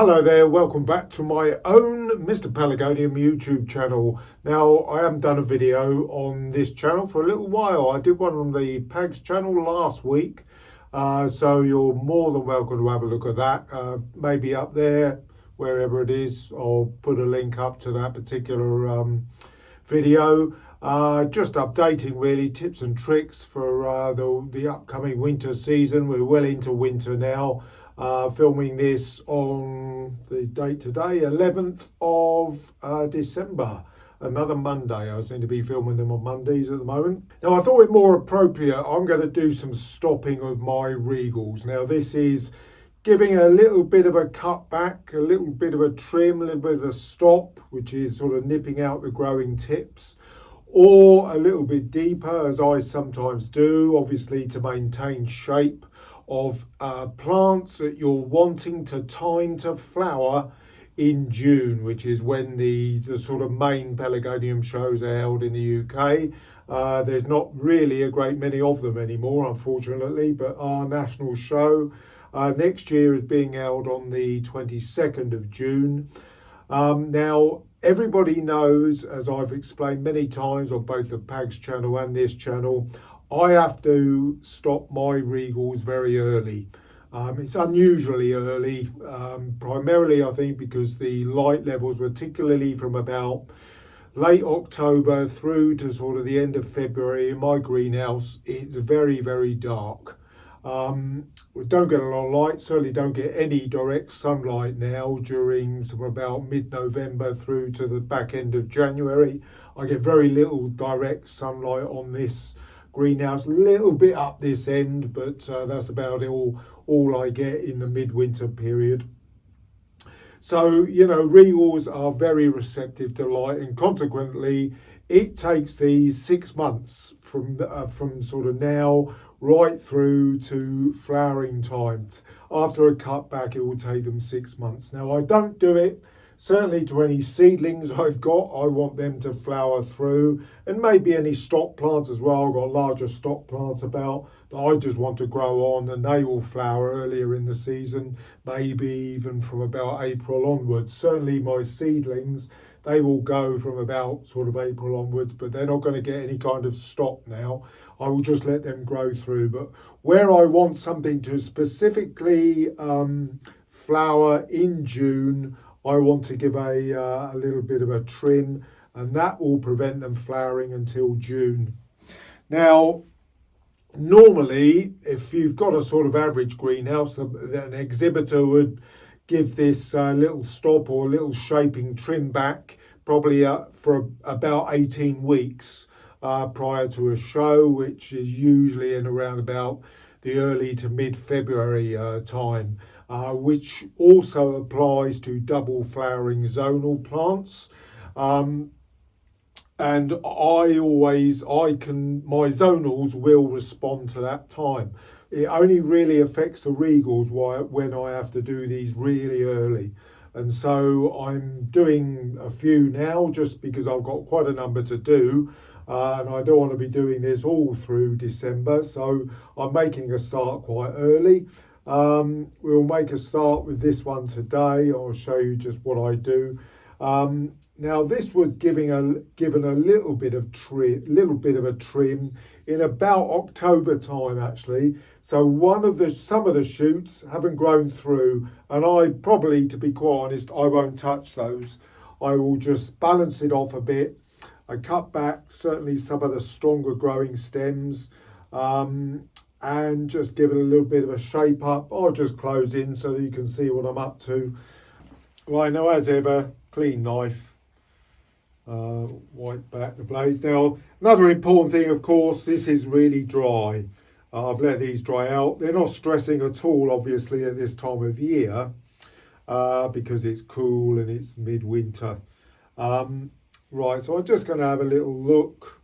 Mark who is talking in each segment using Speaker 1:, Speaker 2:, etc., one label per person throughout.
Speaker 1: Hello there, welcome back to my own Mr. Pelargonium YouTube channel. Now, I haven't done a video on this channel for a little while. I did one on the Pags channel last week, so you're more than welcome to have a look at that. Maybe up there, wherever it is, I'll put a link up to that particular video. Just updating really tips and tricks for the upcoming winter season. We're well into winter now. Filming this on the date today, 11th of December, another Monday. I seem to be filming them on Mondays at the moment. Now I thought it more appropriate, I'm going to do some stopping of my Regals. Now this is giving a little bit of a cut back, a little bit of a trim, a little bit of a stop, which is sort of nipping out the growing tips, or a little bit deeper, as I sometimes do, obviously to maintain shape of plants that you're wanting to time to flower in June, which is when the sort of main Pelargonium shows are held in the UK. There's not really a great many of them anymore, unfortunately, but our national show next year is being held on the 22nd of June. Now, everybody knows, as I've explained many times on both the Pags channel and this channel, I have to stop my Regals very early. It's unusually early, primarily I think because the light levels, particularly from about late October through to sort of the end of February in my greenhouse, it's very, very dark. We don't get a lot of light, certainly don't get any direct sunlight now during sort of about mid-November through to the back end of January. I get very little direct sunlight on this greenhouse, a little bit up this end, but that's about all I get in the midwinter period. So, you know, Regals are very receptive to light, and consequently it takes these 6 months from sort of now right through to flowering times. After a cutback, it will take them 6 months. Now, I don't do it certainly to any seedlings I've got. I want them to flower through, and maybe any stock plants as well. I've got larger stock plants about that I just want to grow on, and they will flower earlier in the season, maybe even from about April onwards. Certainly my seedlings, they will go from about sort of April onwards, but they're not going to get any kind of stock now. I will just let them grow through. But where I want something to specifically flower in June, I want to give a little bit of a trim, and that will prevent them flowering until June. Now, normally, if you've got a sort of average greenhouse, an exhibitor would give this little stop or little shaping trim back probably for about 18 weeks prior to a show, which is usually in around about the early to mid-February time. Which also applies to double flowering zonal plants. And my zonals will respond to that time. It only really affects the Regals when I have to do these really early. And so I'm doing a few now just because I've got quite a number to do. And I don't want to be doing this all through December. So I'm making a start quite early. We'll make a start with this one today. I'll show you just what I do. Now this was given a little bit of a trim in about October time actually. So some of the shoots haven't grown through, and I probably, to be quite honest, I won't touch those. I will just balance it off a bit. I cut back certainly some of the stronger growing stems. And just give it a little bit of a shape up. I'll just close in so that you can see what I'm up to. Right, now as ever, clean knife, wipe back the blades. Now, another important thing, of course, this is really dry. I've let these dry out. They're not stressing at all, obviously, at this time of year, because it's cool and it's midwinter. Right, so I'm just going to have a little look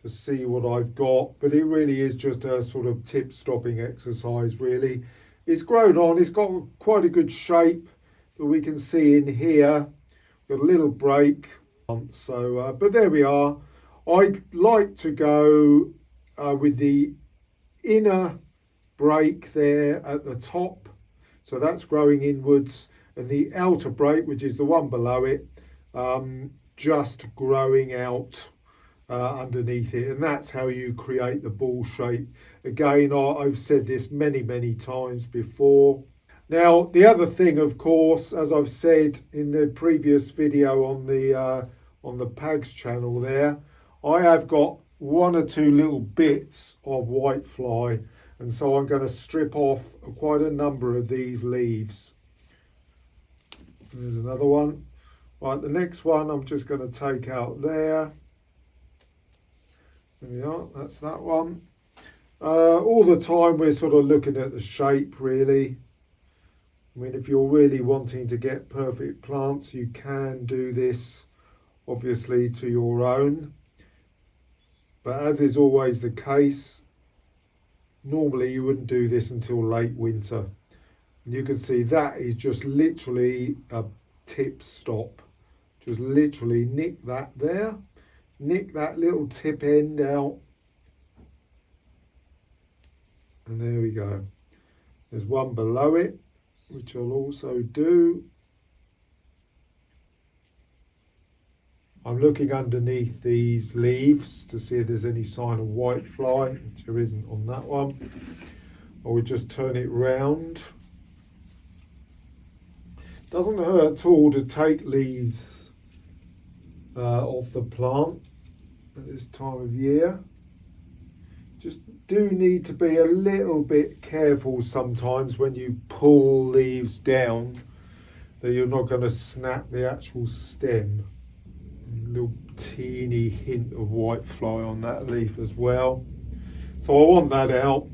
Speaker 1: to see what I've got, but it really is just a sort of tip stopping exercise really. It's grown on, it's got quite a good shape that we can see in here. Got a little break, so but there we are. I like to go with the inner break there at the top, so that's growing inwards, and the outer break, which is the one below it, just growing out underneath it, and that's how you create the ball shape. Again, I've said this many times before. Now, the other thing, of course, as I've said in the previous video on the Pags channel there, I have got one or two little bits of whitefly, and so I'm going to strip off quite a number of these leaves. There's another one. Right, the next one I'm just going to take out there. There we are, that's that one. All the time we're sort of looking at the shape, really. I mean, if you're really wanting to get perfect plants, you can do this, obviously, to your own. But as is always the case, normally you wouldn't do this until late winter. And you can see that is just literally a tip stop. Just literally nick that there. Nick that little tip end out. And there we go. There's one below it, which I'll also do. I'm looking underneath these leaves to see if there's any sign of whitefly, which there isn't on that one. I would just turn it round. Doesn't hurt at all to take leaves off the plant at this time of year. Just do need to be a little bit careful sometimes when you pull leaves down that you're not going to snap the actual stem. A little teeny hint of whitefly on that leaf as well. So I want that out.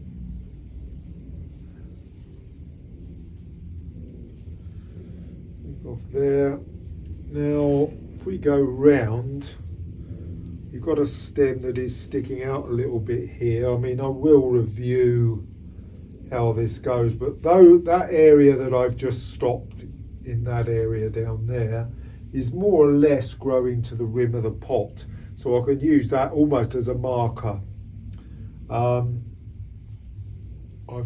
Speaker 1: Off there. Now, if we go round, you've got a stem that is sticking out a little bit here. I mean, I will review how this goes, but though that area that I've just stopped in that area down there is more or less growing to the rim of the pot, so I can use that almost as a marker. I've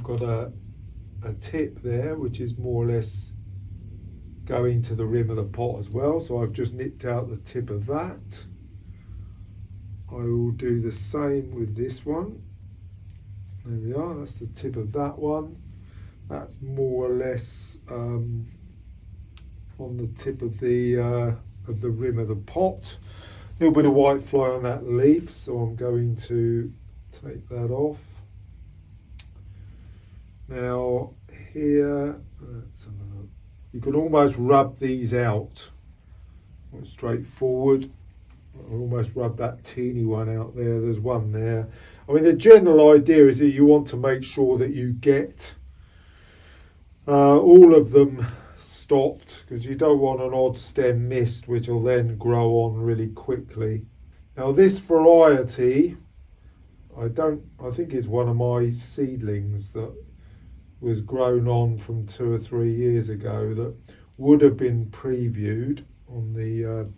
Speaker 1: got a tip there which is more or less going to the rim of the pot as well, so I've just nipped out the tip of that. I will do the same with this one. There we are, that's the tip of that one. That's more or less on the tip of the rim of the pot. A little bit of whitefly on that leaf, so I'm going to take that off. Now here, let's have a look. You can almost rub these out. Straightforward. I almost rub that teeny one out there. There's one there. I mean, the general idea is that you want to make sure that you get all of them stopped, because you don't want an odd stem missed, which will then grow on really quickly. Now this variety, I think it's one of my seedlings that was grown on from 2 or 3 years ago that would have been previewed on the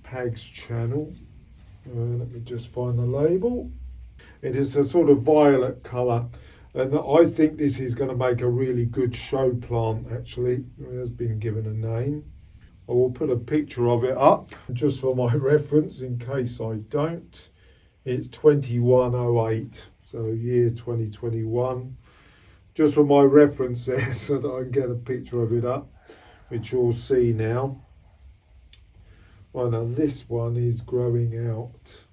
Speaker 1: Pags channel. Let me just find the label. It is a sort of violet colour, and I think this is going to make a really good show plant. Actually, it has been given a name. I will put a picture of it up just for my reference in case I don't. It's 2108, so year 2021. Just for my reference there, so that I can get a picture of it up, which you'll see now. Well, now this one is growing out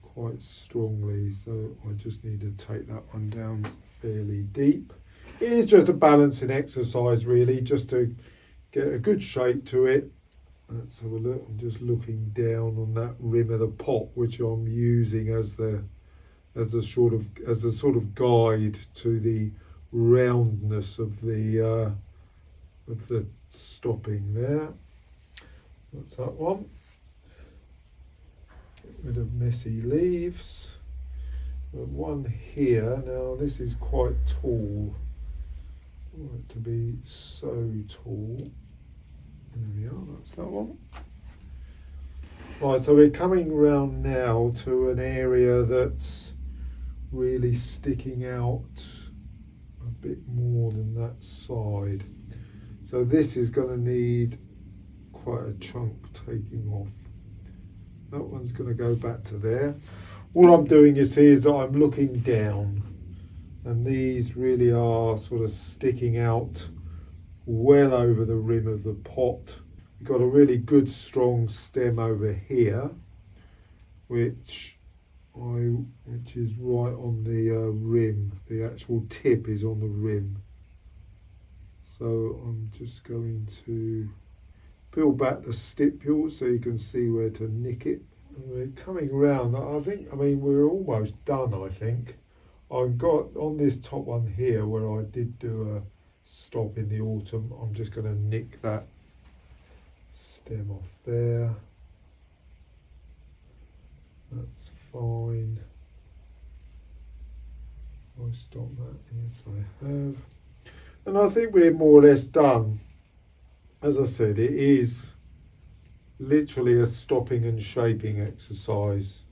Speaker 1: quite strongly, so I just need to take that one down fairly deep. It is just a balancing exercise, really, just to get a good shape to it. Let's have a look. I'm just looking down on that rim of the pot, which I'm using as the sort of guide to the roundness of the stopping there. That's that one. Get rid of messy leaves. One here. Now this is quite tall. I want it to be so tall. There we are. That's that one. Right, so we're coming round now to an area that's really sticking out a bit more than that side. So this is going to need quite a chunk taking off. That one's going to go back to there. All I'm doing, you see, is that I'm looking down, and these really are sort of sticking out well over the rim of the pot. We've got a really good strong stem over here, which is right on the rim. The actual tip is on the rim. So I'm just going to peel back the stipule so you can see where to nick it. And we're coming around. I mean, we're almost done, I think. I've got on this top one here where I did do a stop in the autumn. I'm just going to nick that stem off there. That's fine. I stop that, yes I have. And I think we're more or less done. As I said, it is literally a stopping and shaping exercise.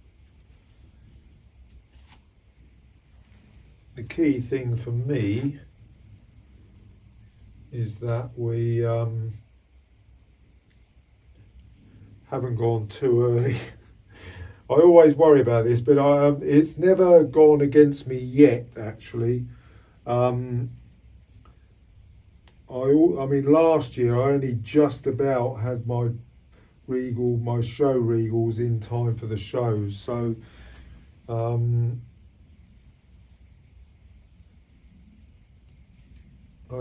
Speaker 1: The key thing for me is that we haven't gone too early. I always worry about this, but it's never gone against me yet, actually. I mean, last year I only just about had my show Regals in time for the shows. So I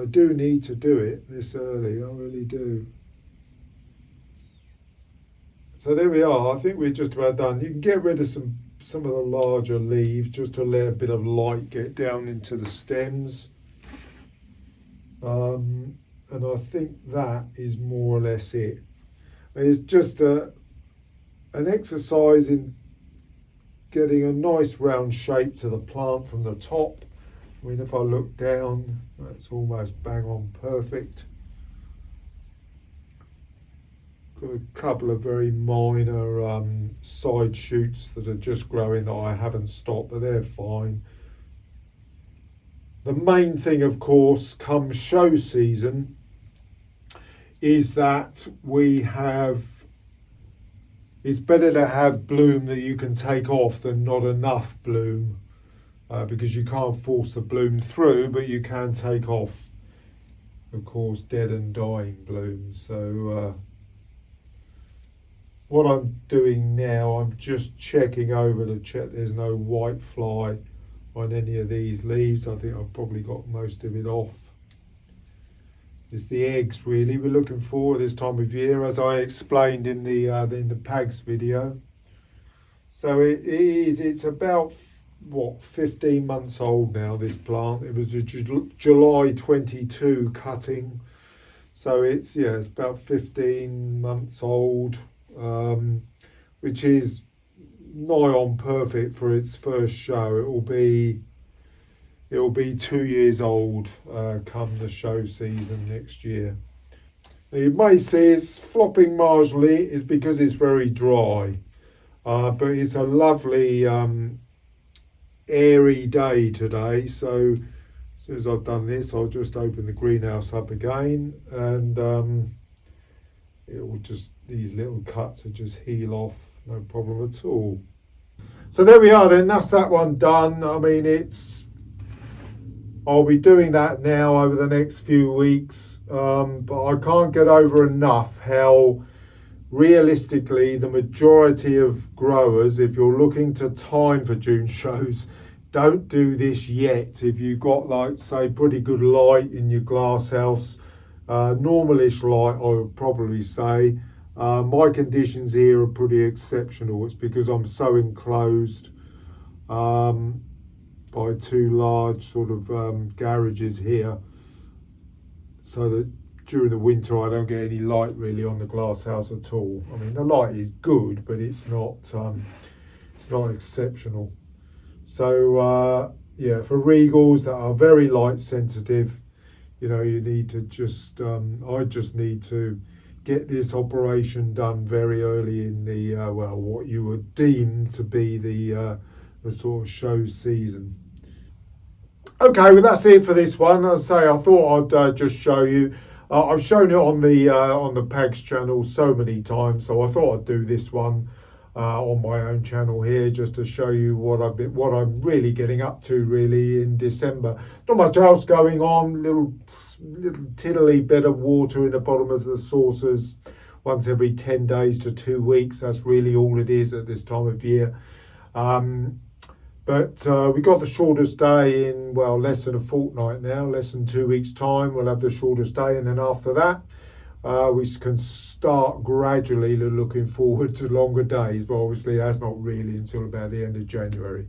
Speaker 1: do need to do it this early, I really do. So there we are. I think we're just about done. You can get rid of some of the larger leaves just to let a bit of light get down into the stems. And I think that is more or less it. It's just an exercise in getting a nice round shape to the plant from the top. I mean, if I look down, that's almost bang on perfect. Got a couple of very minor side shoots that are just growing that I haven't stopped, but they're fine. The main thing, of course, come show season, is that it's better to have bloom that you can take off than not enough bloom, because you can't force the bloom through, but you can take off, of course, dead and dying blooms. So what I'm doing now, I'm just checking over to check there's no white fly on any of these leaves. I think I've probably got most of it off. It's the eggs really we're looking for this time of year, as I explained in the Pags video. So it's about 15 months old now, this plant. It was a July 22 cutting, so it's about 15 months old, which is nigh on perfect for its first show. It will be 2 years old come the show season next year. Now you may see it's flopping marginally, is because it's very dry, but it's a lovely airy day today. So as soon as I've done this, I'll just open the greenhouse up again, and it will just, these little cuts will just heal off, no problem at all. So there we are then, that's that one done. I mean, I'll be doing that now over the next few weeks, but I can't get over enough how realistically the majority of growers, if you're looking to time for June shows, don't do this yet. If you've got, like, say, pretty good light in your glass house, normalish light, I would probably say. My conditions here are pretty exceptional. It's because I'm so enclosed by two large sort of garages here, so that during the winter I don't get any light really on the glass house at all. I mean, the light is good, but it's not exceptional. So yeah, for Regals that are very light sensitive, you know, you need to just I just need to get this operation done very early in the well, what you would deem to be the sort of show season. Okay, well that's it for this one. As I say, I thought I'd just show you. I've shown it on the Pags channel so many times, so I thought I'd do this one on my own channel here, just to show you what I'm really getting up to really in December. Not much else going on. Little tiddly bit of water in the bottom of the saucers once every 10 days to 2 weeks. That's really all it is at this time of year. But we got the shortest day in, well, less than a fortnight now, less than 2 weeks' time. We'll have the shortest day, and then after that, we can start gradually looking forward to longer days. But obviously, that's not really until about the end of January.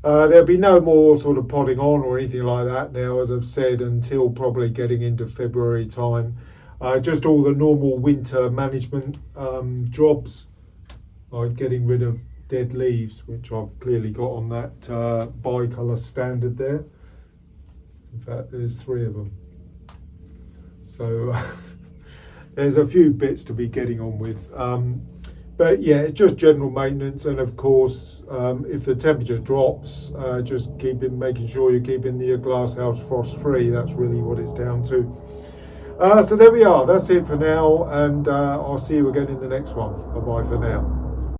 Speaker 1: There'll be no more sort of podding on or anything like that now, as I've said, until probably getting into February time. Just all the normal winter management jobs, like getting rid of dead leaves, which I've clearly got on that bicolour standard there. In fact, there's 3 of them. So there's a few bits to be getting on with. But yeah, it's just general maintenance, and of course, if the temperature drops, just making sure you're keeping the glass house frost free. That's really what it's down to. So there we are. That's it for now, and I'll see you again in the next one. Bye bye for now.